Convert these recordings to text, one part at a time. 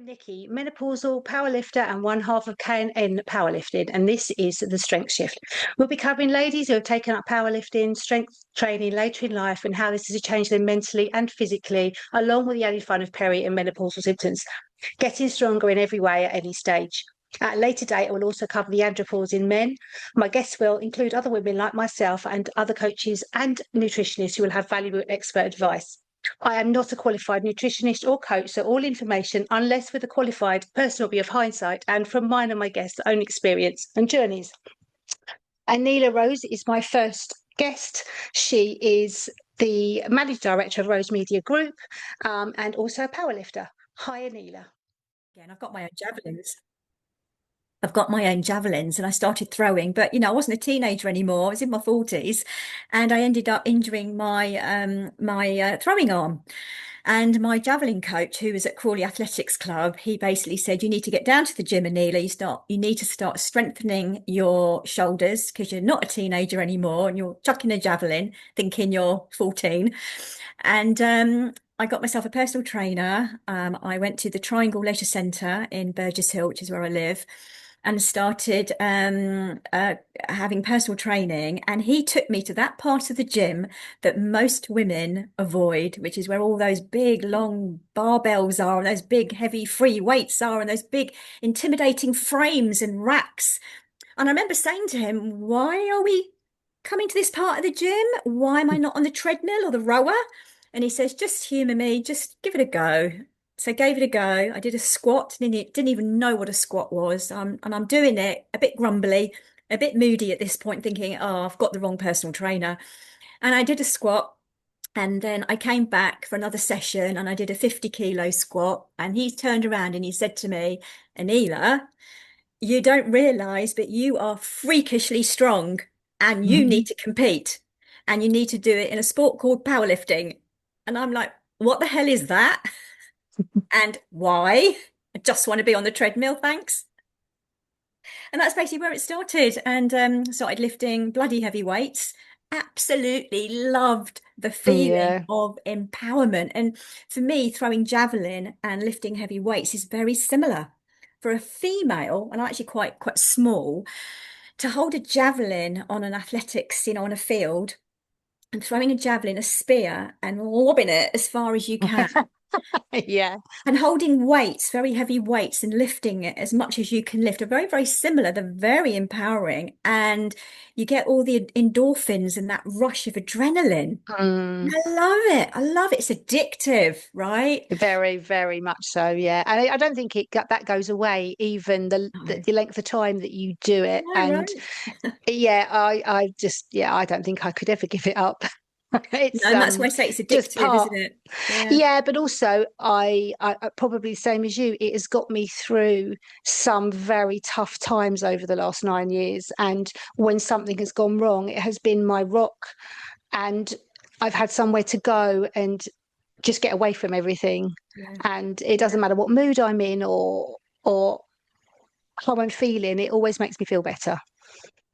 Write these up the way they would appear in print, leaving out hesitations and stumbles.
I'm Nikki, menopausal powerlifter and one half of K&N Powerlifting, and this is the Strength Shift. We'll be covering ladies who have taken up powerlifting, strength training later in life, and how this has changed them mentally and physically, along with the added fun of peri and menopausal symptoms. Getting stronger in every way at any stage. At a later date, I will also cover the andropause in men. My guests will include other women like myself and other coaches and nutritionists who will have valuable expert advice. I am not a qualified nutritionist or coach, so all information, unless with a qualified person, will be of hindsight and from mine and my guests' own experience and journeys. Aneela Rose is my first guest. She is the managing director of Rose Media Group and also a powerlifter. Hi, Aneela. Again, I've got my own javelins. I've got my own javelins and I started throwing, but I wasn't a teenager anymore. I was in my 40s and I ended up injuring my throwing arm. And my javelin coach, who was at Crawley Athletics Club, he basically said, you need to get down to the gym, Aneela. You need to start strengthening your shoulders because you're not a teenager anymore and you're chucking a javelin thinking you're 14. And I got myself a personal trainer. I went to the Triangle Leisure Centre in Burgess Hill, which is where I live, and started having personal training. And he took me to that part of the gym that most women avoid, which is where all those big, long barbells are, and those big, heavy free weights are, and those big, intimidating frames and racks. And I remember saying to him, why are we coming to this part of the gym? Why am I not on the treadmill or the rower? And he says, just humour me, just give it a go. So I gave it a go. I did a squat, didn't even know what a squat was. And I'm doing it a bit grumbly, a bit moody at this point, thinking, oh, I've got the wrong personal trainer. And I did a squat. And then I came back for another session and I did a 50-kilo squat. And he turned around and he said to me, Aneela, you don't realise, but you are freakishly strong and you need to compete and you need to do it in a sport called powerlifting. And I'm like, what the hell is that? And why? I just want to be on the treadmill, thanks. And that's basically where it started. And started lifting bloody heavy weights. Absolutely loved the feeling Yeah. of empowerment. And for me, throwing javelin and lifting heavy weights is very similar. For a female, and I'm actually quite small, to hold a javelin on an athletics, on a field, and throwing a javelin, a spear, and lobbing it as far as you can. Yeah. And holding weights, very heavy weights, and lifting it as much as you can lift are very, very similar. They're very empowering. And you get all the endorphins and that rush of adrenaline. Mm. I love it. I love it. It's addictive, right? Very, very much so. Yeah, and I don't think that goes away, even No, the length of time that you do it. no, And right? yeah, I don't think I could ever give it up. No, It's and that's why I say it's just addictive, part. isn't it? Yeah. Yeah, but also I probably the same as you. It has got me through some very tough times over the last 9 years, and when something has gone wrong, it has been my rock, and I've had somewhere to go and just get away from everything. Yeah. And it doesn't matter what mood I'm in or how I'm feeling, it always makes me feel better.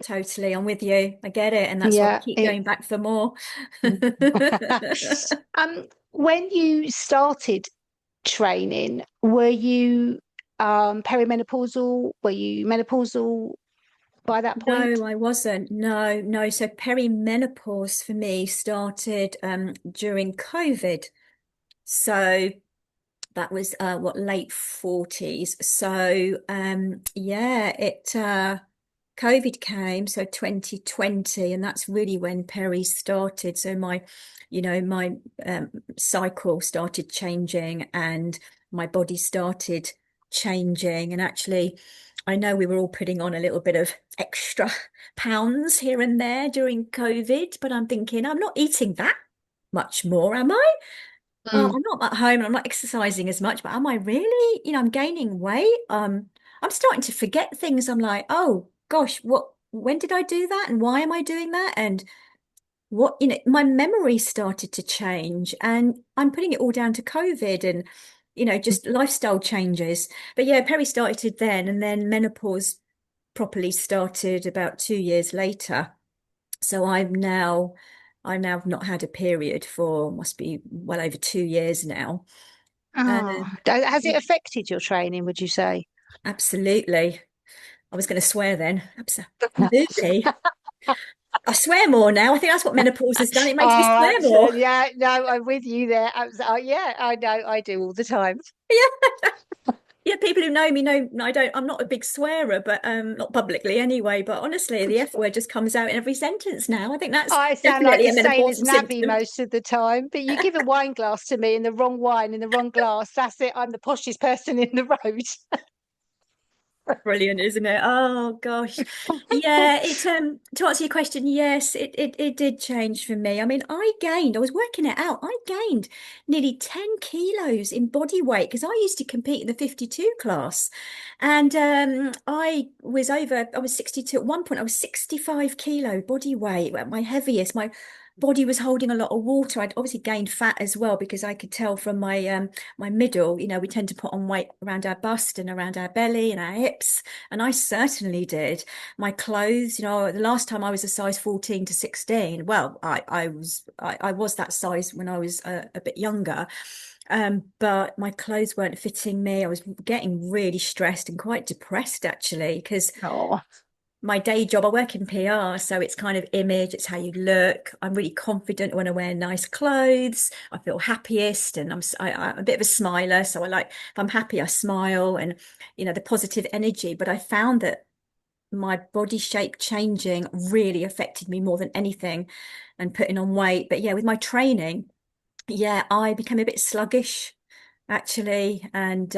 Totally, I'm with you. I get it, and that's why I Yeah, keep it going back for more. when you started training, were you perimenopausal? Were you menopausal by that point? No, I wasn't. No, no. So perimenopause for me started during COVID. So that was what, late 40s. So yeah, it COVID came, so 2020, and that's really when peri started. So my cycle started changing and my body started changing. And actually, I know we were all putting on a little bit of extra pounds here and there during COVID, but I'm thinking I'm not eating that much more, am I? Mm, I'm not at home and I'm not exercising as much, but am I really? I'm gaining weight. I'm starting to forget things. I'm like, oh gosh, when did I do that? And why am I doing that? And my memory started to change, and I'm putting it all down to COVID and, just lifestyle changes. But yeah, peri started then, and then menopause properly started about 2 years later. So I've now not had a period for must be well over 2 years now. Oh, has it affected your training, would you say? Absolutely. I was going to swear then. Absolutely. I swear more now. I think that's what menopause has done. It makes me Oh, swear more. absolutely. Yeah, no, I'm with you there. Yeah, I know. I do all the time. Yeah. Yeah, people who know me know I'm not a big swearer, but not publicly anyway. But honestly, the F word just comes out in every sentence now. I think that's I sound like definitely a a sailor's menopausal navvy symptom. most of the time, but you give a wine glass to me and the wrong wine in the wrong glass. That's it. I'm the poshest person in the road. Brilliant, isn't it? Oh gosh. Yeah, it to answer your question, yes, it did change for me. I mean, I was working it out, I gained nearly 10 kilos in body weight because I used to compete in the 52 class. And I was 62 at one point, I was 65 kilo body weight at my heaviest. My body was holding a lot of water. I'd obviously gained fat as well because I could tell from my middle, we tend to put on weight around our bust and around our belly and our hips. And I certainly did. My clothes, the last time I was a size 14 to 16, well, I was that size when I was a bit younger. But my clothes weren't fitting me. I was getting really stressed and quite depressed actually, because Oh, my day job, I work in PR, so it's kind of image, it's how you look. I'm really confident when I wear nice clothes. I feel happiest, and I'm a bit of a smiler, so I like if I'm happy, I smile, and the positive energy. But I found that my body shape changing really affected me more than anything, and putting on weight. But yeah, with my training, yeah, I became a bit sluggish actually, and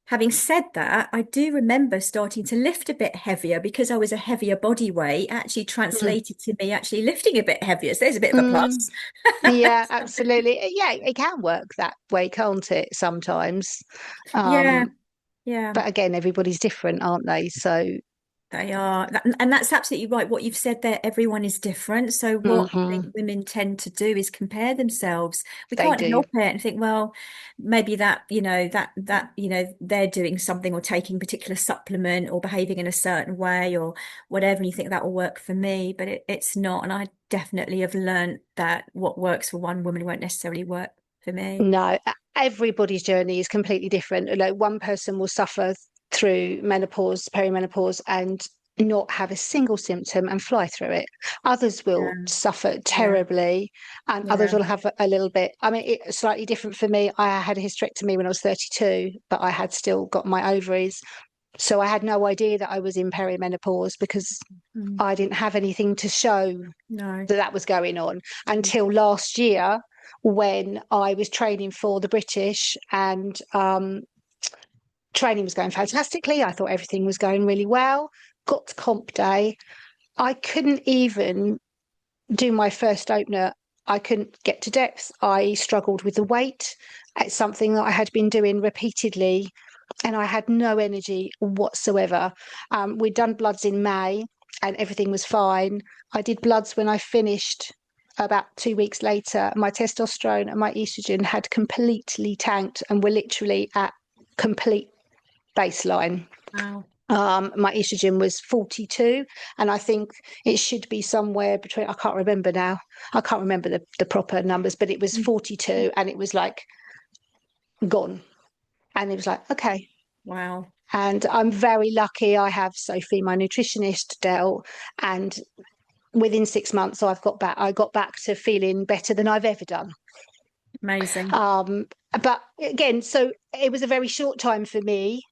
having said that, I do remember starting to lift a bit heavier because I was a heavier body weight, actually mm, translated to me actually lifting a bit heavier. So there's a bit of a mm. plus. Yeah, absolutely. Yeah, it can work that way, can't it? Sometimes. Yeah, Um, yeah. but again, everybody's different, aren't they? So, They are, and that's absolutely right. What you've said there, everyone is different. So what I mhm, think women tend to do is compare themselves. We they can't do. help it and think, well, maybe they're doing something or taking a particular supplement or behaving in a certain way or whatever, and you think that will work for me, but it's not. And I definitely have learned that what works for one woman won't necessarily work for me. No, everybody's journey is completely different. Like one person will suffer through menopause, perimenopause, and not have a single symptom and fly through it. Others will Yeah, suffer yeah, terribly, and others yeah. will have a little bit. I mean, it's slightly different for me. I had a hysterectomy when I was 32, but I had still got my ovaries. So I had no idea that I was in perimenopause because Mm, I didn't have anything to show no. that was going on Mm, until last year when I was training for the British and training was going fantastically. I thought everything was going really well. Got to comp day. I couldn't even do my first opener. I couldn't get to depth. I struggled with the weight. It's something that I had been doing repeatedly and I had no energy whatsoever. We'd done bloods in May and everything was fine. I did bloods when I finished about 2 weeks later. My testosterone and my estrogen had completely tanked and were literally at complete baseline. wow. My estrogen was 42, and I think it should be somewhere between, I can't remember now. I can't remember the proper numbers, but it was Mm, 42, and it was like gone. And it was like, okay, wow. and I'm very lucky. I have Sophie, my nutritionist, Dell, and within 6 months, I got back to feeling better than I've ever done. Amazing. Um, but again, so it was a very short time for me,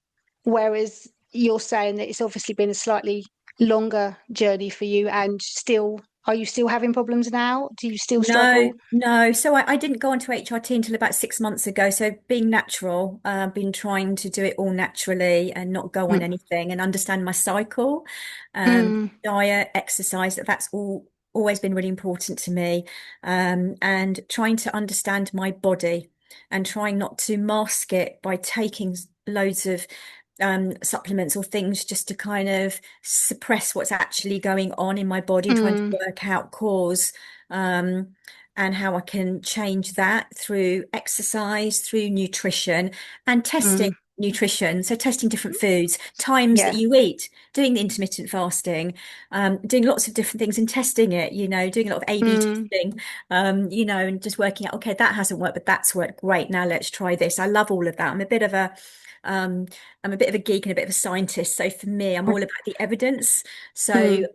whereas you're saying that it's obviously been a slightly longer journey for you, and still, are you still having problems now? Do you still No, struggle? no. So I didn't go on to HRT until about 6 months ago. So being natural, been trying to do it all naturally and not go on Mm, anything and understand my cycle, mm, diet, exercise. That's all always been really important to me. And trying to understand my body and trying not to mask it by taking loads of supplements or things just to kind of suppress what's actually going on in my body, trying to mm, work out cause um, and how I can change that through exercise, through nutrition, and testing mm, nutrition. So testing different foods, times that Yeah. you eat, doing the intermittent fasting, doing lots of different things and testing it, doing a lot of A/B Mm, testing, and just working out, okay, that hasn't worked, but that's worked. Great. Now let's try this. I love all of that. Um, I'm a bit of a geek and a bit of a scientist. So for me, I'm all about the evidence. So mm,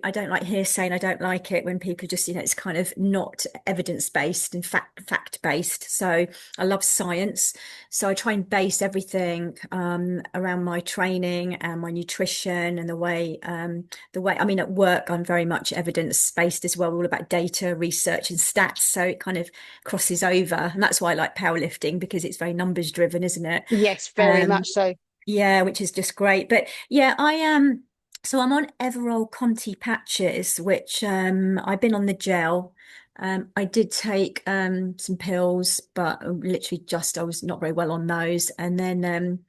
I don't like hearsay, and I don't like it when people just, it's kind of not evidence based and fact based. So I love science. So I try and base everything around my training and my nutrition and the way I mean at work I'm very much evidence based as well, all about data, research and stats. So it kind of crosses over. And that's why I like powerlifting, because it's very numbers driven, isn't it? yes, very Um, much so. yeah, which is just great. But yeah, I am. So I'm on Everol Conti patches, which I've been on the gel. I did take some pills, but literally just I was not very well on those. And then then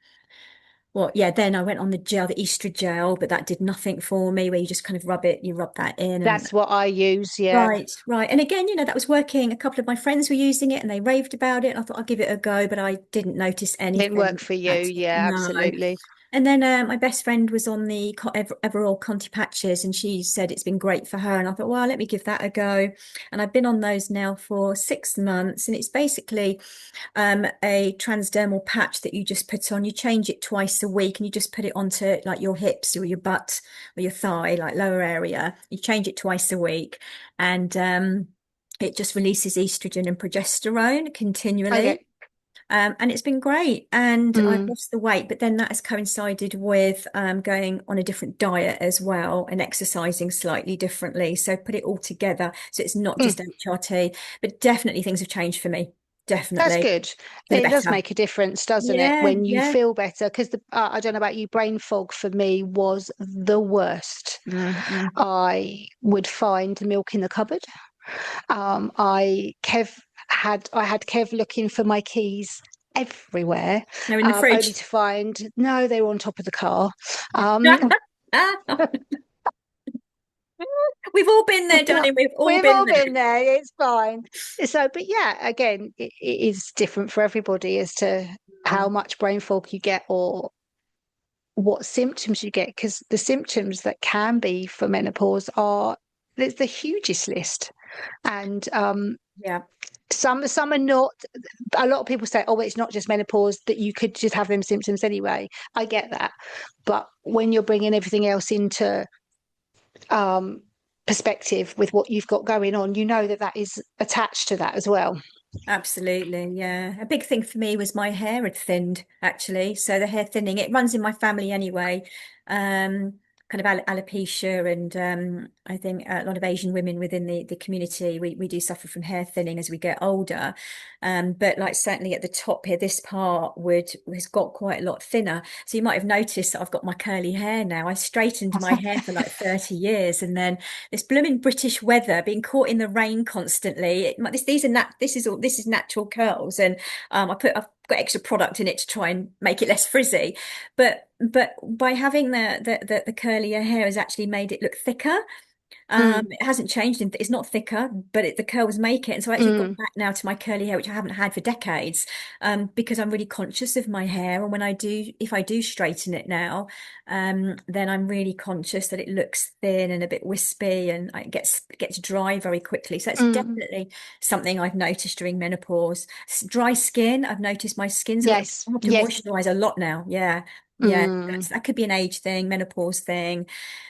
I went on the gel, the estrogel, but that did nothing for me, where you just kind of rub that in and That's what I use. Yeah. right, right. And again, that was working. A couple of my friends were using it and they raved about it. I thought I'll give it a go, but I didn't notice Didn't work anything for you. at all. Yeah, No. absolutely. And then my best friend was on the Everall Conti patches, and she said it's been great for her. And I thought, well, let me give that a go. And I've been on those now for 6 months, and it's basically a transdermal patch that you just put on. You change it twice a week, and you just put it onto like your hips or your butt or your thigh, like lower area. You change it twice a week, and it just releases estrogen and progesterone continually. Okay. And it's been great. And I've Mm, lost the weight, but then that has coincided with going on a different diet as well and exercising slightly differently. So put it all together. So it's not mm. just HRT, but definitely things have changed for me. That's Definitely good. for the It does better. make a difference, doesn't it, Yeah, when you yeah. feel better? Because I don't know about you, brain fog for me was the worst. Mm, mm. I would find milk in the cupboard. I had Kev looking for my keys everywhere, They're in the only fridge. to find no, they were on top of the car. Um, We've all been there, darling. We've all we've been all there. been there. It's fine. So, but yeah, again, it is different for everybody as to how Mm. much brain fog you get or what symptoms you get. Because the symptoms that can be for menopause are there's the hugest list, and Yeah, some are not. A lot of people say, "Oh, it's not just menopause; that you could just have them symptoms anyway." I get that, but when you're bringing everything else into um, perspective with what you've got going on, you know that that is attached to that as well. absolutely. Yeah. A big thing for me was my hair had thinned, actually. So the hair thinning, it runs in my family anyway. Um, kind of alopecia, and I think a lot of Asian women within the community, we do suffer from hair thinning as we get older. But like certainly at the top here, this part has got quite a lot thinner. So you might have noticed that I've got my curly hair now. I straightened my hair for like 30 years, and then this blooming British weather, being caught in the rain constantly. This is natural curls, and I've got extra product in it to try and make it less frizzy. But by having the curlier hair has actually made it look thicker. Mm, It hasn't changed. It's not thicker, but the curls make it. And so I actually got mm, back now to my curly hair, which I haven't had for decades, because I'm really conscious of my hair. And if I do straighten it now, then I'm really conscious that it looks thin and a bit wispy, and it gets dry very quickly. So it's mm. definitely something I've noticed during menopause. Dry skin, I've noticed my skin's got, Yes, I have to yes. moisturize a lot now. Yeah. Yeah, Mm. that could be an age thing, menopause thing.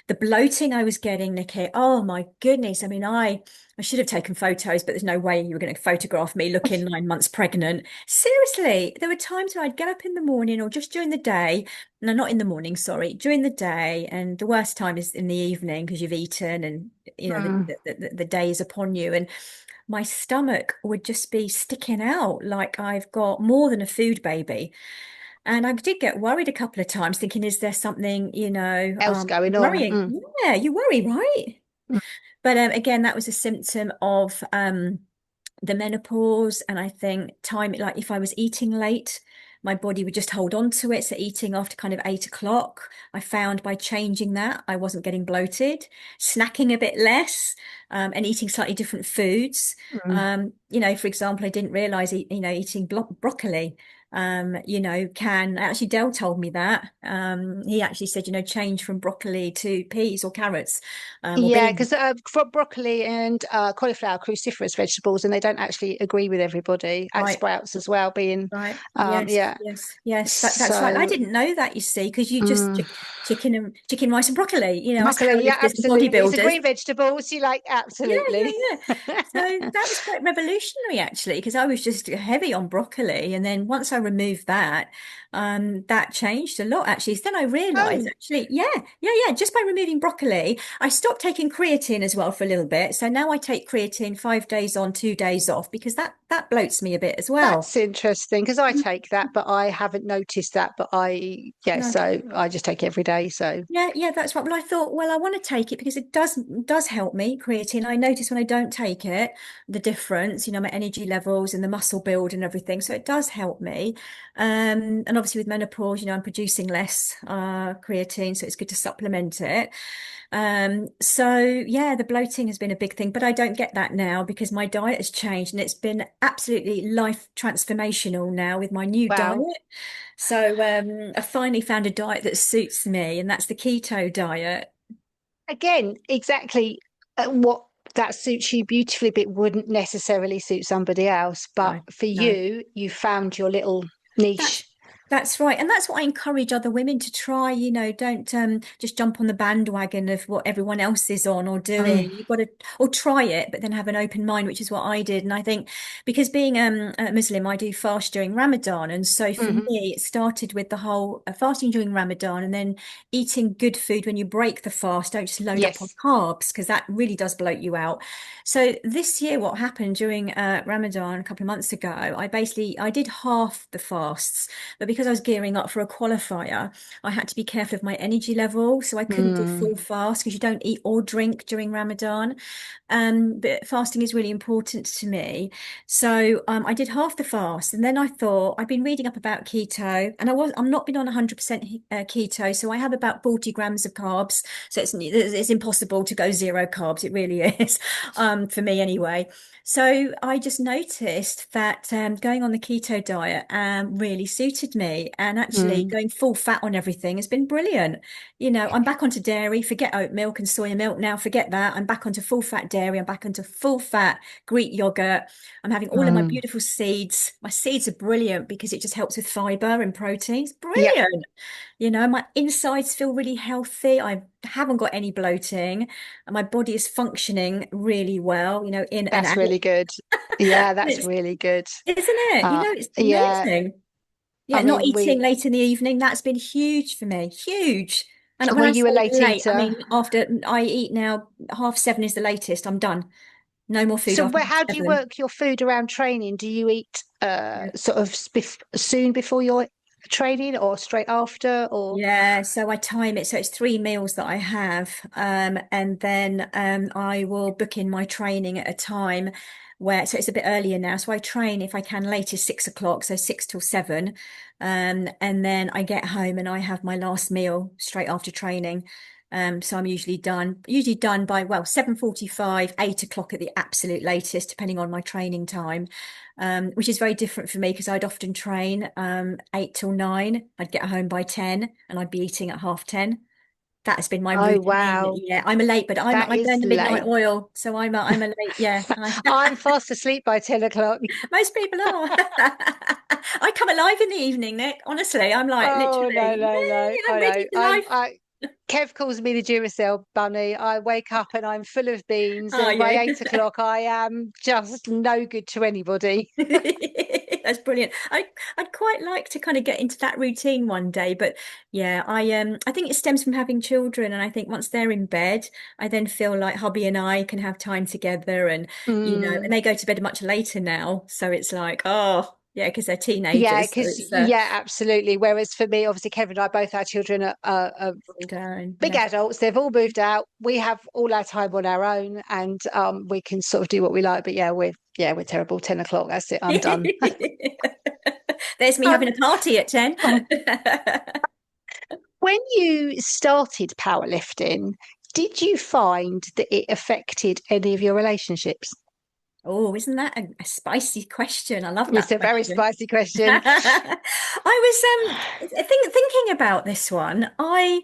The bloating I was getting, Nikki, oh my goodness. I mean, I should have taken photos, but there's no way you were going to photograph me looking 9 months pregnant. Seriously, there were times where I'd get up in the morning or just during the day. No, not in the morning, sorry, during the day. And the worst time is in the evening because you've eaten and Mm. the day is upon you. And my stomach would just be sticking out like I've got more than a food baby. And I did get worried a couple of times, thinking, is there something, Else going on. worrying? Mm. Yeah, you worry, right? Mm. But again, that was a symptom of the menopause. And I think time, like if I was eating late, my body would just hold on to it. So eating after kind of 8 o'clock, I found by changing that, I wasn't getting bloated, snacking a bit less, and eating slightly different foods. Mm. For example, I didn't realize, eating broccoli. can actually Dell told me that. He actually said, change from broccoli to peas or carrots, or Yeah, beans. because broccoli and cauliflower are cruciferous vegetables, and they don't actually agree with everybody. And Right. sprouts as well, being Right. Yes. yeah. Yes. Yes. That's right. I So didn't know that, you see, because you just mm, chicken, rice, and broccoli. Us broccoli, yeah, powerlifters and absolutely. It's a bodybuilders. green vegetable. So you like Yeah, absolutely. yeah, yeah. So that was quite revolutionary actually, because I was just heavy on broccoli, and then once I removed that, that changed a lot actually. So then I realized Oh, actually, yeah, just by removing broccoli, I stopped taking creatine as well for a little bit. So now I take creatine 5 days on, 2 days off, because that bloats me a bit as well. that's interesting because I take that, but I haven't noticed that. But yeah, No. so I just take it every day. So Yeah, yeah, that's right. Well, I thought, well, I want to take it because it does help me, creatine. I notice when I don't take it, the difference, my energy levels and the muscle build and everything. So it does help me. And obviously with menopause, I'm producing less creatine, so it's good to supplement it. So yeah, the bloating has been a big thing, but I don't get that now because my diet has changed and it's been absolutely life transformational now with my new diet. wow. So I finally found a diet that suits me, and that's the keto diet. Again, exactly what that suits you beautifully, but wouldn't necessarily suit somebody else. But No, for no. you, you found your little niche. That's that's right. And that's what I encourage other women to try, don't just jump on the bandwagon of what everyone else is on or Mm, doing. You've got to or try it, but then have an open mind, which is what I did. And I think because being a Muslim, I do fast during Ramadan. And so for hmm. me, it started with the whole fasting during Ramadan and then eating good food when you break the fast. Don't just load up on Yes. carbs because that really does bloat you out. So this year, what happened during Ramadan a couple of months ago, I did half the fasts, but because I was gearing up for a qualifier, I had to be careful of my energy level, so I couldn't do Mm, full fast because you don't eat or drink during Ramadan. But fasting is really important to me. So I did half the fast, and then I thought I'd been reading up about keto, and I'm not been on 100% keto, so I have about 40 grams of carbs. So it's impossible to go zero carbs. It really is, for me anyway. So I just noticed that going on the keto diet really suited me, and actually mm. going full fat on everything has been brilliant. I'm back onto dairy, forget oat milk and soya milk now, forget that. I'm back onto full fat dairy, I'm back onto full fat Greek yogurt. I'm having all of my Mm. beautiful seeds. My seeds are brilliant because it just helps with fiber and proteins. Yep, Brilliant. My insides feel really healthy. I haven't got any bloating, and my body is functioning really well, in and that's out. really good. Yeah, that's It's, really good. isn't it? It's Yeah, amazing. I Yeah, not mean, eating late in the evening, that's been huge for me. Huge. And when were I you a say late late, I eater? mean after I eat now, 7:30 is the latest. I'm done. No more food So after how do you 7. work your food around training? Do you eat Yeah. sort of soon before your training or straight after or Yeah, so I time it. So it's 3 meals that I have. And then I will book in my training at a time so it's a bit earlier now. So I train if I can latest 6 o'clock, so 6 till 7. And then I get home and I have my last meal straight after training. So I'm usually done by, well, 7:45, 8 o'clock at the absolute latest, depending on my training time, which is very different for me because I'd often train 8 till 9. I'd get home by 10 and I'd be eating at half 10. That has been my oh routine. wow, Yeah, I'm a late, but that I is burn the midnight late. oil, so I'm a late. Yeah, I'm fast asleep by 10 o'clock. most people are. I come alive in the evening, Nick. Honestly, I'm like Oh no, literally, no, no. yeah, I'm I know. ready for life. Kev calls me the Duracell bunny. I wake up and I'm full of beans, Are and by you? 8 o'clock I am just no good to anybody. That's brilliant. I'd quite like to kind of get into that routine one day, but yeah, I think it stems from having children, and I think once they're in bed, I then feel like hubby and I can have time together, and Mm. and they go to bed much later now, so it's like, oh yeah, because they're Yeah, teenagers, so because it's yeah, absolutely. Whereas for me, obviously, Kevin and I, both our children are all down. big Yeah. adults. They've all moved out. We have all our time on our own, and we can sort of do what we like. But we're terrible. 10 o'clock. That's it. I'm done. There's me having Um, a party at 10. when you started powerlifting, did you find that it affected any of your relationships? Oh, isn't that a spicy question? I love It's that a very question. spicy question. I was thinking about this one. I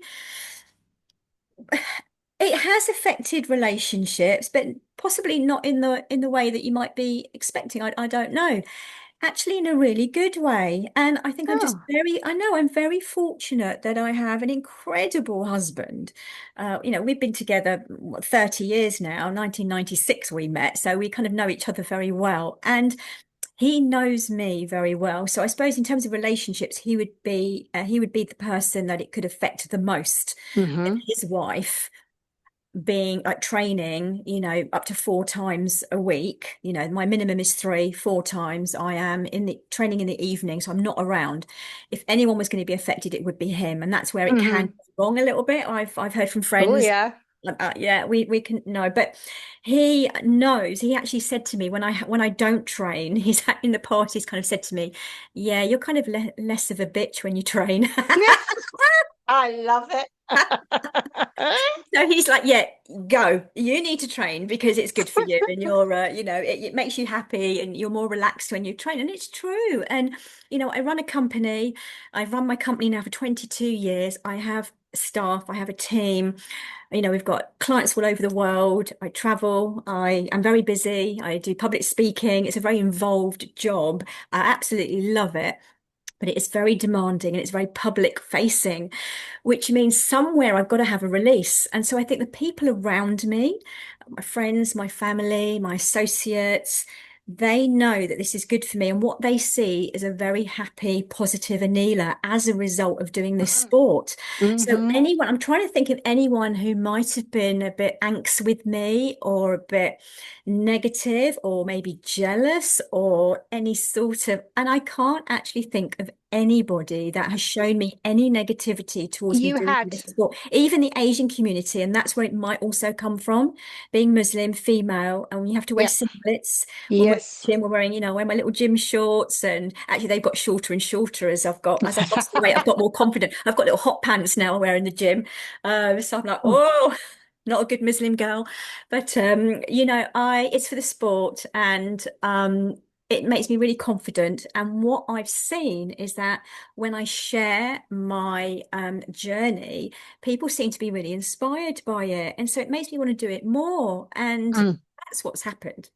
It has affected relationships, but possibly not in the way that you might be expecting. I don't know. Actually, in a really good way. And I think Oh. I know I'm very fortunate that I have an incredible husband. We've been together 30 years now, 1996 we met, so we kind of know each other very well. And he knows me very well. So I suppose in terms of relationships, he would be the person that it could affect the most. And Hmm. his wife being like training, up to 4 times a week. My minimum is three, 4 times. I am in the training in the evening, so I'm not around. If anyone was going to be affected, it would be him, and that's where it can Hmm. go wrong a little bit. I've heard from Oh, friends. yeah. Yeah, we can no, but he knows. He actually said to me when I don't train, in the past he's kind of said to me, "Yeah, you're kind of less of a bitch when you train." I love it. So he's like, yeah, go. You need to train because it's good for you, and it makes you happy, and you're more relaxed when you train. And it's true. And I run a company. I've run my company now for 22 years. I have staff. I have a team. We've got clients all over the world. I travel. I am very busy. I do public speaking. It's a very involved job. I absolutely love it. But it is very demanding and it's very public facing, which means somewhere I've got to have a release. And so I think the people around me, my friends, my family, my associates, they know that this is good for me. And what they see is a very happy, positive Aneela as a result of doing this sport. So Hmm. I'm trying to think of anyone who might have been a bit angst with me or a bit negative or maybe jealous or any sort of, and I can't actually think of anybody that has shown me any negativity towards me You doing had, this sport, even the Asian community. And that's where it might also come from, being Muslim, female, and we have to wear yeah, singlets when we're at yes. the gym, we're wearing, wear my little gym shorts. And actually they've got shorter and shorter as I've lost the weight, I've got more confident. I've got little hot pants now I wear in the gym. So I'm like, oh, not a good Muslim girl. But I it's for the sport and it makes me really confident. And what I've seen is that when I share my journey, people seem to be really inspired by it. And so it makes me want to do it more. And Mm, that's what's happened.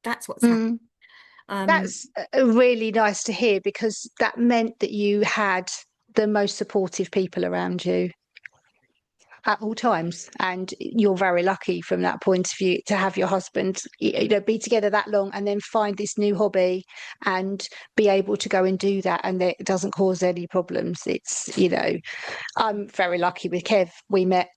That's what's happened. mm. Um, That's really nice to hear because that meant that you had the most supportive people around you at all times, and you're very lucky from that point of view to have your husband, be together that long and then find this new hobby and be able to go and do that, and it doesn't cause any problems. I'm very lucky with Kev. We met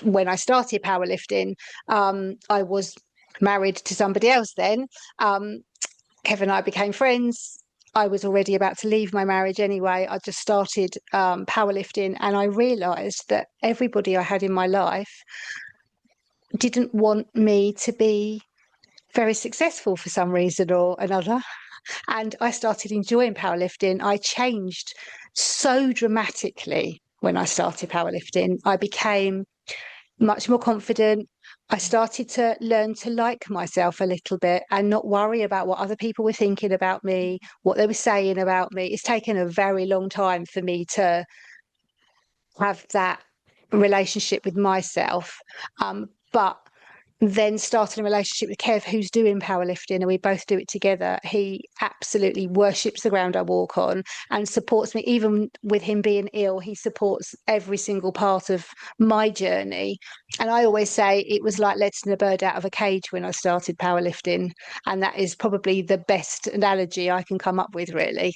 when I started powerlifting. I was married to somebody else then. Kev and I became friends. I was already about to leave my marriage anyway. I just started powerlifting, and I realised that everybody I had in my life didn't want me to be very successful for some reason or another. And I started enjoying powerlifting. I changed so dramatically when I started powerlifting. I became much more confident. I started to learn to like myself a little bit and not worry about what other people were thinking about me, what they were saying about me. It's taken a very long time for me to have that relationship with myself. But then started a relationship with Kev, who's doing powerlifting, and we both do it together. He absolutely worships the ground I walk on and supports me, even with him being ill. He supports every single part of my journey. And I always say it was like letting a bird out of a cage when I started powerlifting. And that is probably the best analogy I can come up with, really.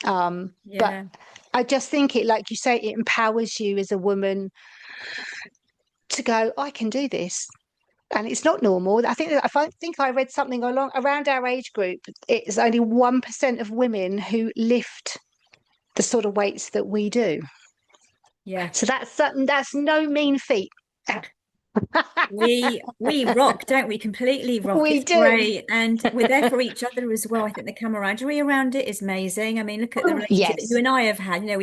But yeah. I just think it, like you say, it empowers you as a woman to go, I can do this. And it's not normal. I think I read something along around our age group. It's only 1% of women who lift the sort of weights that we do. Yeah. So that's no mean feat. We rock, don't we? Completely rock. We It's do. great. And we're there for each other as well. I think the camaraderie around it is amazing. I mean, look at the relationship that you Yes. and I have had. You know,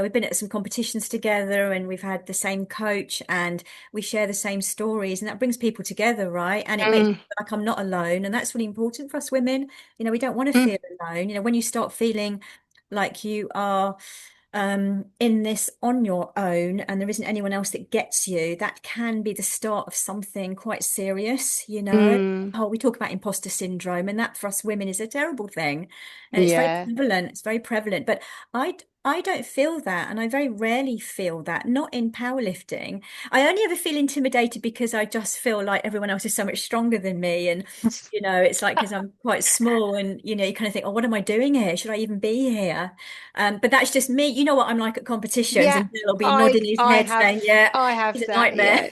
we've been at some competitions together and we've had the same coach and we share the same stories and that brings people together, right? And it makes me Mm, feel like I'm not alone. And that's really important for us women. You know, we don't want to mm, feel alone. You know, when you start feeling like you are in this on your own and there isn't anyone else that gets you, that can be the start of something quite serious, you know. mm. Oh, we talk about imposter syndrome, and that for us women is a terrible thing. And it's very Yeah. prevalent. It's very prevalent. But I don't feel that, and I very rarely feel that, not in powerlifting. I only ever feel intimidated because I just feel like everyone else is so much stronger than me. And you know, it's like because I'm quite small and you know, you kind of think, oh, what am I doing here? Should I even be here? But that's just me. You know what I'm like at competitions, Yeah. and Bill will be nodding his I head have saying, yeah, I have he's a that. nightmare. Yeah.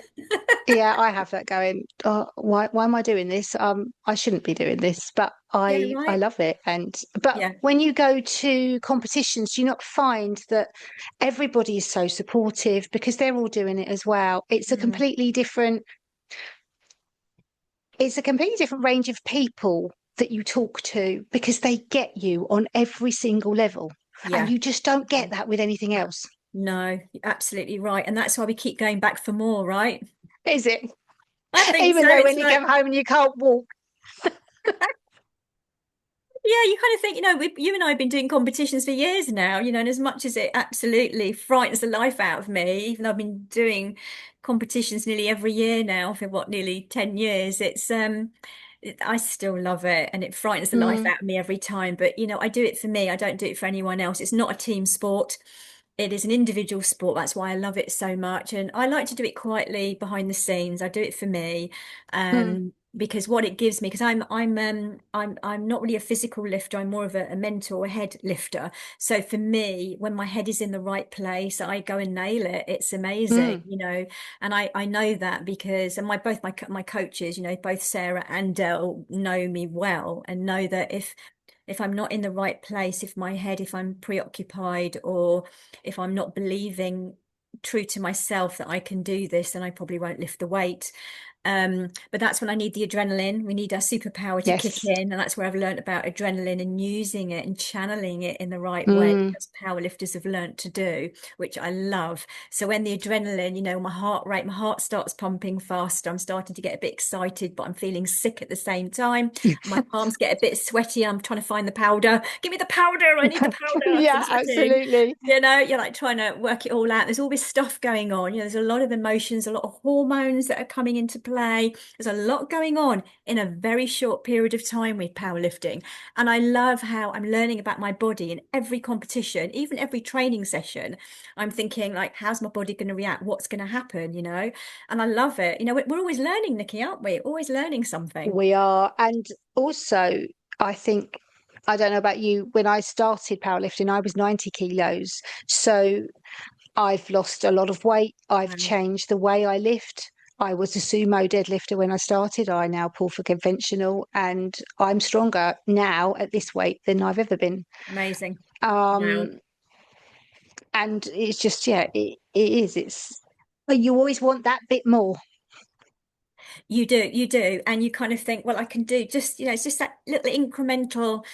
Yeah, I have that going, oh, why am I doing this? I shouldn't be doing this, but Yeah, I right. love it. And but Yeah. when you go to competitions, do you not find that everybody is so supportive because they're all doing it as well? Mm, It's a completely different range of people that you talk to because they get you on every single level. And yeah. you just don't Yeah. get that with anything else, No, you're absolutely right. And that's why we keep going back for more, right? is it? I think Even so. though It's when you like, come home and you can't walk. yeah, you kind of think, you know, you and I have been doing competitions for years now, you know, and as much as it absolutely frightens the life out of me, even though I've been doing competitions nearly every year now for what, nearly 10 years, I still love it and it frightens the life Mm, out of me every time. But, you know, I do it for me. I don't do it for anyone else. It's not a team sport. It is an individual sport. That's why I love it so much. And I like to do it quietly behind the scenes. I do it for me. mm, Because what it gives me, because I'm not really a physical lifter, I'm more of a mental, a head lifter. So for me, when my head is in the right place, I go and nail it. It's amazing, mm, you know. And I know that because and my coaches, you know, both Sarah and Del know me well and know that if I'm not in the right place, if I'm preoccupied or if I'm not believing true to myself that I can do this, then I probably won't lift the weight. But that's when I need the adrenaline. We need our superpower to kick yes. in. And that's where I've learned about adrenaline and using it and channeling it in the right way, Mm, as powerlifters have learned to do, which I love. So when the adrenaline, you know, my heart starts pumping faster. I'm starting to get a bit excited, but I'm feeling sick at the same time. My palms get a bit sweaty. I'm trying to find the powder. Give me the powder. I need the powder because I'm yeah, sweating. absolutely. You know, you're like trying to work it all out. There's all this stuff going on. You know, there's a lot of emotions, a lot of hormones that are coming into play. There's a lot going on in a very short period of time with powerlifting. And I love how I'm learning about my body in every competition, even every training session. I'm thinking like, how's my body going to react? What's going to happen? You know, and I love it. You know, we're always learning, Nikki, aren't we? Always learning something. We are. And also, I think, I don't know about you, when I started powerlifting, I was 90 kilos. So I've lost a lot of weight. I've Um, changed the way I lift. I was a sumo deadlifter when I started. I now pull for conventional, and I'm stronger now at this weight than I've ever been. Amazing. Wow. Um, and it's just, yeah, it is. But you always want that bit more. You do. And you kind of think, well, I can do just, you know, it's just that little incremental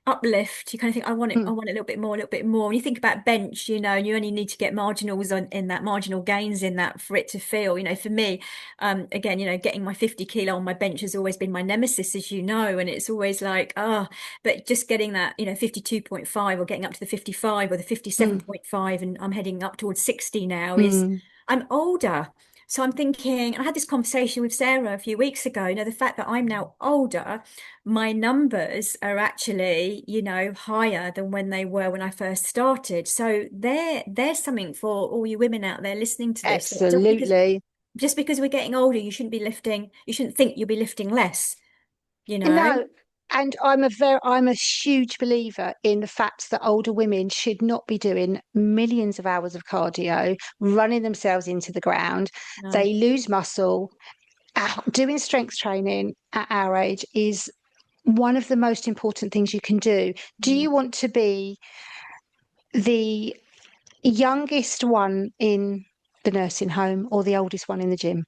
uplift. You kind of think, I Mm, want a little bit more, a little bit more. And you think about bench, you know, and you only need to get marginals on in that, marginal gains in that for it to feel, you know, for me, again, you know, getting my 50 kilo on my bench has always been my nemesis, as you know, and it's always like, but just getting that, you know, 52.5 or getting up to the 55 or the mm, 57.5, and I'm heading up towards 60 now is mm, I'm older. So I'm thinking, I had this conversation with Sarah a few weeks ago, you know, the fact that I'm now older, my numbers are actually, you know, higher than when they were when I first started. So there's something for all you women out there listening to this. That absolutely. just because we're getting older, you shouldn't be lifting, you shouldn't think you'll be lifting less, you know? No, and I'm a huge believer in the fact that older women should not be doing millions of hours of cardio, running themselves into the ground. No. They lose muscle. Doing strength training at our age is one of the most important things you can do. Do Mm, you want to be the youngest one in the nursing home or the oldest one in the gym.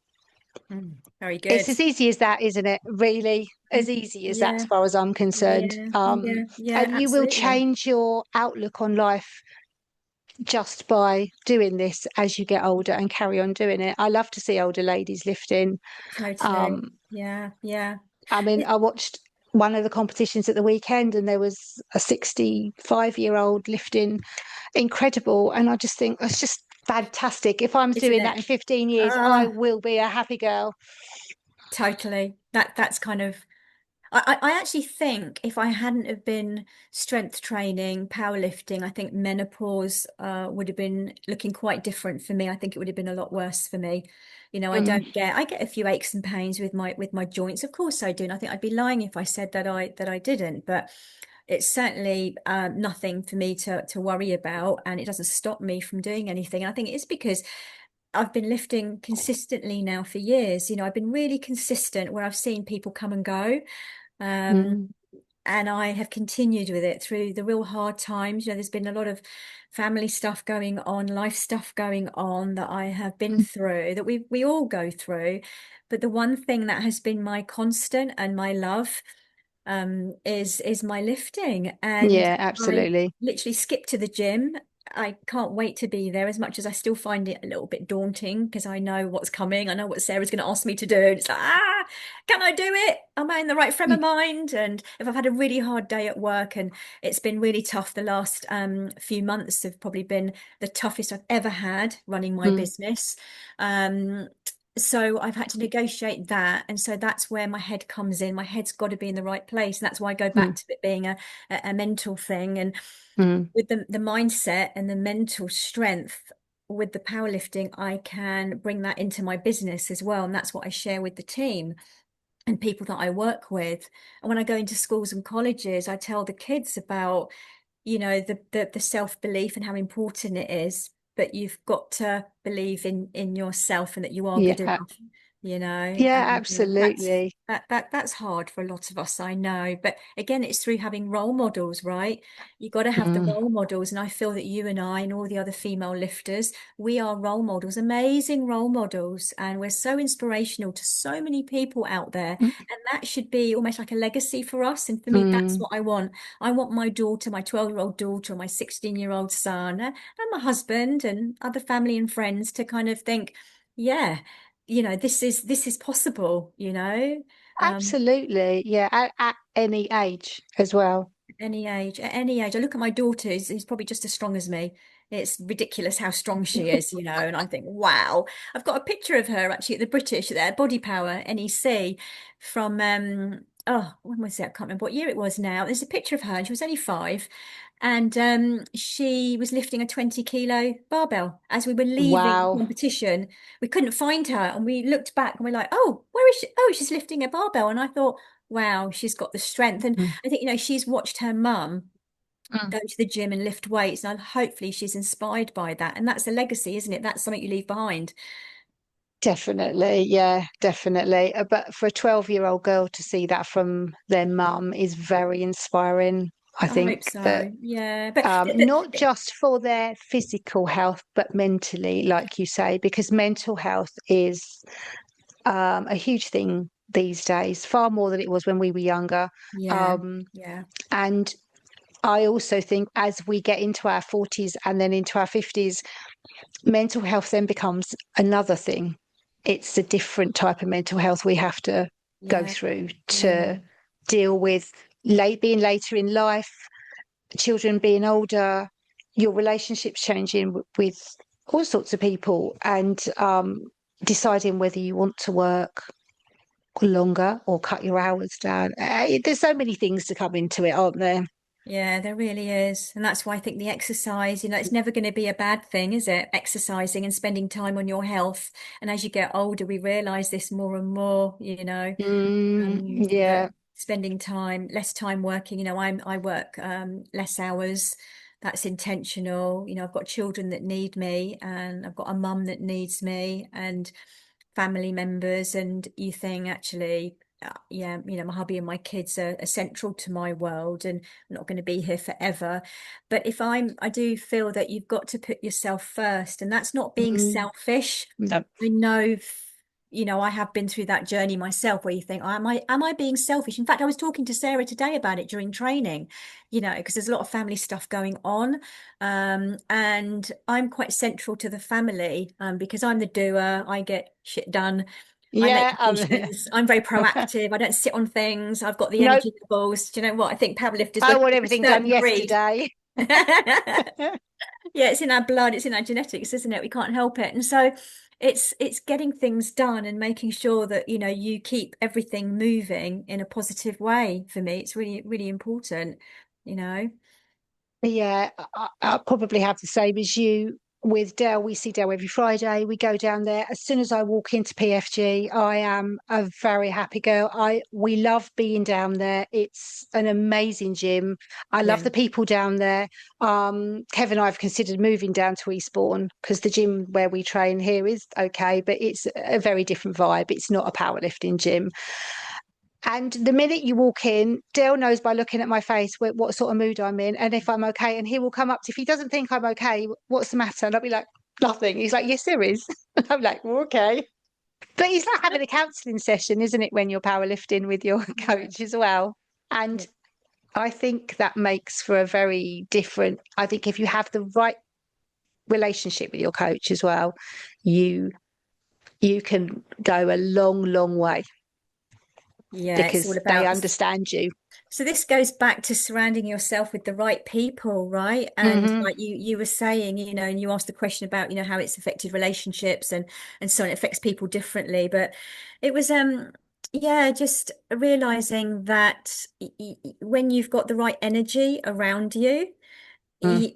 Very It's good. as easy as that, isn't it? Really, Mm, as easy as that, as yeah, far as I'm concerned. yeah, yeah, yeah, And you will absolutely. change your outlook on life just by doing this as you get older and carry on doing it. I love to see older ladies lifting. Totally. Um, Yeah, yeah. I mean, It, I watched one of the competitions at the weekend and there was a 65-year-old lifting incredible. And I just think it's just fantastic. If I'm isn't doing that it? in 15 years, I Ah, will be a happy girl. totally. That's kind of I actually think if I hadn't have been strength training, powerlifting, I think menopause would have been looking quite different for me. I think it would have been a lot worse for me. You know, Mm, I get a few aches and pains with my joints. Of course I do. And I think I'd be lying if I said that I didn't. But it's certainly nothing for me to worry about, and it doesn't stop me from doing anything. And I think it's because I've been lifting consistently now for years. You know, I've been really consistent where I've seen people come and go. Um, mm, and I have continued with it through the real hard times. You know, there's been a lot of family stuff going on, life stuff going on that I have been mm. through, that we all go through. But the one thing that has been my constant and my love is my lifting. And Yeah, I absolutely. literally skip to the gym. I can't wait to be there as much as I still find it a little bit daunting because I know what's coming. I know what Sarah's going to ask me to do. And it's like, can I do it? Am I in the right frame of Mm, mind? And if I've had a really hard day at work and it's been really tough, the last few months have probably been the toughest I've ever had running my mm, business. Um, so I've had to negotiate that. And so that's where my head comes in. My head's got to be in the right place. And that's why I go back mm, to it being a mental thing. And mm, with the mindset and the mental strength with the powerlifting, I can bring that into my business as well. And that's what I share with the team and people that I work with. And when I go into schools and colleges, I tell the kids about, you know, the self-belief and how important it is. But you've got to believe in yourself and that you are good yeah, enough, you know. yeah, And absolutely. that's hard for a lot of us, I know. But again, it's through having role models, right? You got to have the Mm, role models. And I feel that you and I and all the other female lifters, we are role models, amazing role models. And we're so inspirational to so many people out there. mm, And that should be almost like a legacy for us. And for me, that's mm. what I want. I want my daughter, my 12-year-old daughter, my 16-year-old son, and my husband and other family and friends to kind of think, yeah, you know, this is possible, you know. Um, Absolutely. Yeah, at any age as well. any age, at any age. I look at my daughter, who's probably just as strong as me. It's ridiculous how strong she is, you know, and I think, wow. I've got a picture of her actually at the British there, Body Power NEC from oh, when was it? I can't remember what year it was now. There's a picture of her, and she was only 5. And she was lifting a 20-kilo barbell as we were leaving the Wow. competition. We couldn't find her, and we looked back and we're like, oh, where is she? Oh, she's lifting a barbell. And I thought, wow, she's got the strength. And Mm, I think, you know, she's watched her mum mm. go to the gym and lift weights, and hopefully she's inspired by that. And that's a legacy, isn't it? That's something you leave behind. Definitely. Yeah, definitely. But for a 12-year-old girl to see that from their mum is very inspiring. I I hope think that so. Yeah. But not just for their physical health, but mentally, like you say, because mental health is a huge thing these days, far more than it was when we were younger. yeah, Um, yeah, and I also think as we get into our 40s and then into our 50s, mental health then becomes another thing. It's a different type of mental health we have to go yeah, through yeah, to deal with being later in life, children being older, your relationships changing with all sorts of people, and deciding whether you want to work longer or cut your hours down. There's so many things to come into it, aren't there? yeah, there really is. And that's why I think the exercise, you know, it's never going to be a bad thing, is it? Exercising and spending time on your health. And as you get older, we realize this more and more, you know. That Yeah, spending time, less time working, you know, I work less hours. That's intentional. You know, I've got children that need me, and I've got a mum that needs me, and family members. And you think actually, yeah, my hubby and my kids are central to my world, and I'm not going to be here forever. But I do feel that you've got to put yourself first, and that's not being Mm, selfish. no. I know, I have been through that journey myself where you think, oh, am I being selfish? In fact, I was talking to Sarah today about it during training, because there's a lot of family stuff going on. And I'm quite central to the family, because I'm the doer, I get shit done. I make Yeah. decisions. I'm very proactive. I don't sit on things. I've got the No, energy levels. Do you know what? I think powerlifters I were want a everything done certain breed. yesterday. Yeah, it's in our blood, it's in our genetics, isn't it? We can't help it. And so it's getting things done and making sure that, you keep everything moving in a positive way. For me, it's really, really important, you know. Yeah, I'll probably have the same as you. With Dell, we see Dell every Friday. We go down there. As soon as I walk into PFG, I am a very happy girl. We love being down there. It's an amazing gym. I love Yeah. the people down there. Kevin and I have considered moving down to Eastbourne because the gym where we train here is okay, but it's a very different vibe. It's not a powerlifting gym. And the minute you walk in, Dale knows by looking at my face what sort of mood I'm in and if I'm okay. And he will come up to, if he doesn't think I'm okay, what's the matter? And I'll be like, nothing. He's like, yes, there is. I'm like, well, okay. But it's like having a counselling session, isn't it, when you're powerlifting with your Yeah. coach as well? And Yeah. I think that makes for a very different, I think if you have the right relationship with your coach as well, you you can go a long, long way Yeah, it's all because they about. understand you. So this goes back to surrounding yourself with the right people, right? And Hmm. like you were saying, and you asked the question about, how it's affected relationships and so on. It affects people differently. But it was yeah, just realizing that when you've got the right energy around you,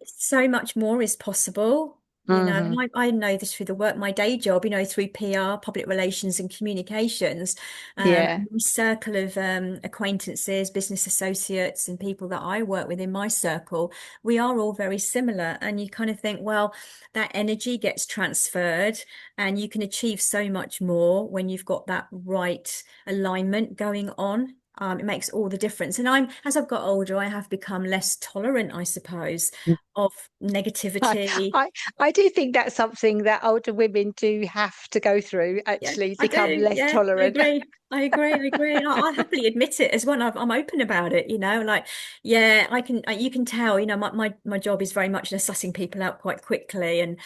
so much more is possible. Mm-hmm. And I know this through the work, my day job, through PR, public relations and communications, Yeah. and my circle of acquaintances, business associates and people that I work with in my circle, we are all very similar. And you kind of think, well, that energy gets transferred and you can achieve so much more when you've got that right alignment going on. It makes all the difference. And as I've got older, I have become less tolerant, I suppose, of I, negativity. I I do think that's something that older women do have to go through, Yeah, actually, I become do. less Yeah, I tolerant. agree. I agree. I agree. And I happily admit it as well. I'm open about it, like, yeah, you can tell, my job is very much sussing people out quite quickly. And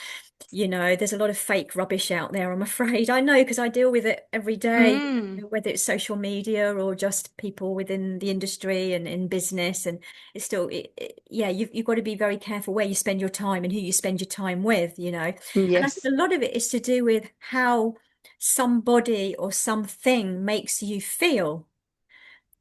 there's a lot of fake rubbish out there, I'm afraid. I know because I deal with it every day, Mm, whether it's social media or just people within the industry and in business. And it's still, yeah, you've got to be very careful where you spend your time and who you spend your time with. And I think yes. a lot of it is to do with how somebody or something makes you feel.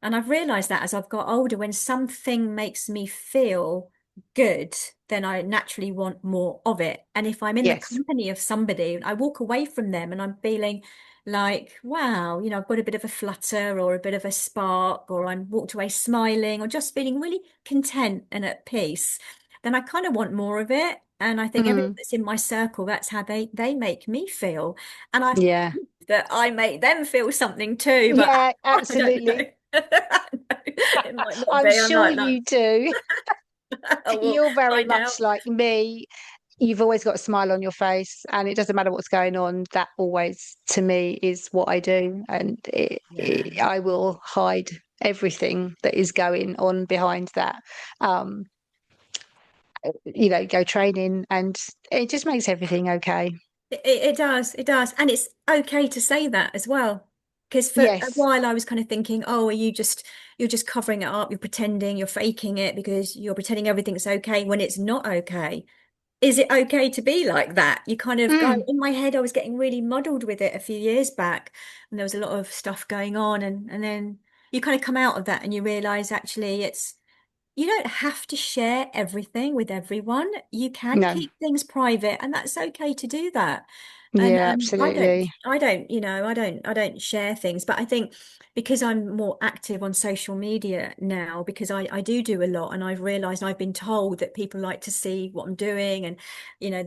And I've realized that as I've got older, when something makes me feel good, then I naturally want more of it. And if I'm in the Yes. company of somebody, I walk away from them and I'm feeling like, wow, I've got a bit of a flutter or a bit of a spark, or I'm walked away smiling or just feeling really content and at peace, then I kind of want more of it. And I think everyone Mm, that's in my circle, that's how they make me feel. And I yeah. hope that I make them feel something too, but Yeah, I don't know. absolutely. It might not I'm be. I sure might not. you do. We'll You're very find much out. like me. You've always got a smile on your face, and it doesn't matter what's going on. That always, to me, is what I do. And Yeah. I will hide everything that is going on behind that. Um, go training, and it just makes everything okay. It does. It does. And it's okay to say that as well. Because for a Yes. while I was kind of thinking, oh, you're just covering it up, you're pretending, you're faking it because you're pretending everything's okay when it's not okay. Is it okay to be like that? You kind of go, Mm, in my head, I was getting really muddled with it a few years back, and there was a lot of stuff going on, and then you kind of come out of that and you realize actually you don't have to share everything with everyone. You can No. keep things private, and that's okay to do that. And Yeah, absolutely. I don't share things. But I think because I'm more active on social media now, because I do a lot, and I've realized I've been told that people like to see what I'm doing and,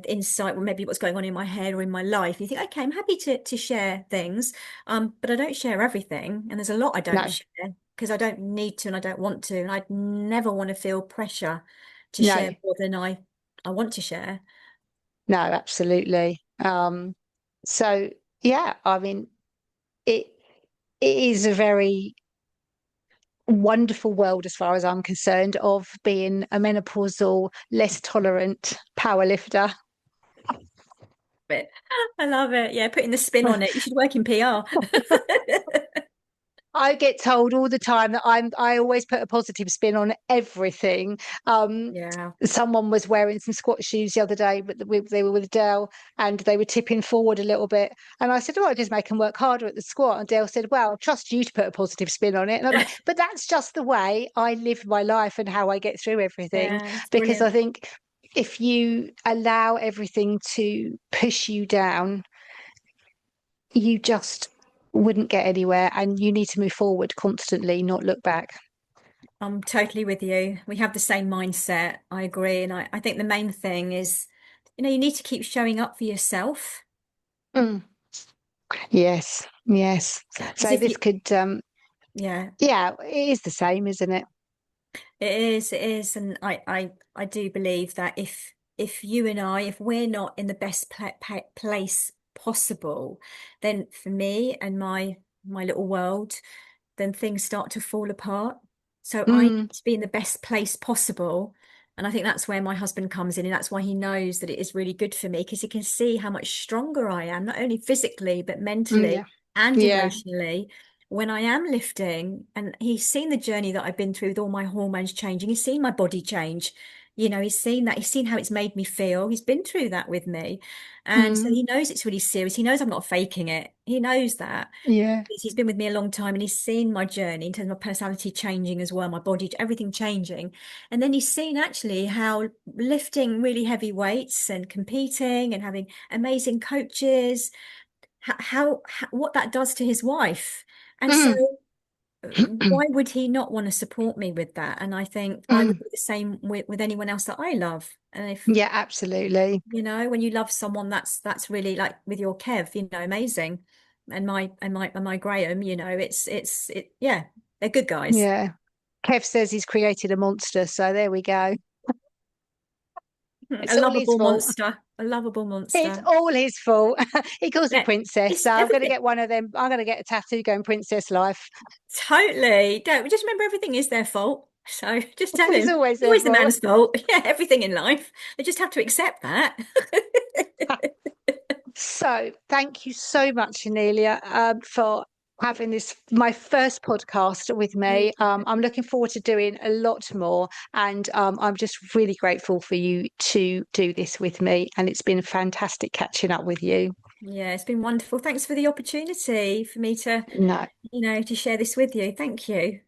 insight, well, maybe what's going on in my head or in my life. You think, okay, I'm happy to share things, but I don't share everything, and there's a lot I don't No, share because I don't need to and I don't want to, and I'd never want to feel pressure to share no, more than I want to share. no, absolutely. So yeah, I mean, it it is a very wonderful world as far as I'm concerned of being a menopausal, less tolerant power lifter. It. I love it. Yeah, putting the spin on it. You should work in PR. I get told all the time that I always put a positive spin on everything. Yeah. Someone was wearing some squat shoes the other day, but they were with Dale and they were tipping forward a little bit. And I said, "Oh, I just make them work harder at the squat." And Dale said, "Well, I trust you to put a positive spin on it." And I'm like, but that's just the way I live my life and how I get through everything. Yeah, it's Because I brilliant. think if you allow everything to push you down, you just wouldn't get anywhere, and you need to move forward constantly, not look back. I'm totally with you. We have the same mindset. I agree. And I think the main thing is, you need to keep showing up for yourself. Mm. Yes, yes. Because So if this you, could yeah, yeah, it is the same, isn't it? it is. And I do believe that if you and if we're not in the best place possible, then for me and my little world, then things start to fall apart. So I need Mm, to be in the best place possible. And I think that's where my husband comes in. And that's why he knows that it is really good for me because he can see how much stronger I am, not only physically, but mentally yeah. and Yeah. emotionally when I am lifting. And he's seen the journey that I've been through with all my hormones changing. He's seen my body change. He's seen that. He's seen how it's made me feel. He's been through that with me. And so Mm, he knows it's really serious. He knows I'm not faking it. He knows that. yeah. He's been with me a long time and he's seen my journey in terms of my personality changing as well, my body, everything changing. And then he's seen actually how lifting really heavy weights and competing and having amazing coaches, how what that does to his wife. And so Mm. why would he not want to support me with that? And I think I would Mm. do the same with anyone else that I love. And if Yeah, absolutely. when you love someone, that's really like with your Kev, amazing. And my Graham, yeah, they're good guys. Yeah. Kev says he's created a monster, so there we go. A It's all his lovable fault. monster, a lovable It's monster. all his fault. He calls me Yeah, princess, it's so I'm going to everything. get one of them. I'm going to get a tattoo going princess life. Totally. Don't just remember everything is their fault. So just tell It's him always it's their always the fault. man's fault. Yeah, everything in life. They just have to accept that. So, thank you so much, Anelia, for having this my first podcast with me. I'm looking forward to doing a lot more, and I'm just really grateful for you to do this with me. And it's been fantastic catching up with you. Yeah, it's been wonderful. Thanks for the opportunity for me to, No, to share this with you. Thank you.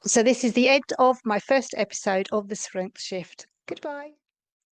so this is the end of my first episode of the Strength Shift. Goodbye.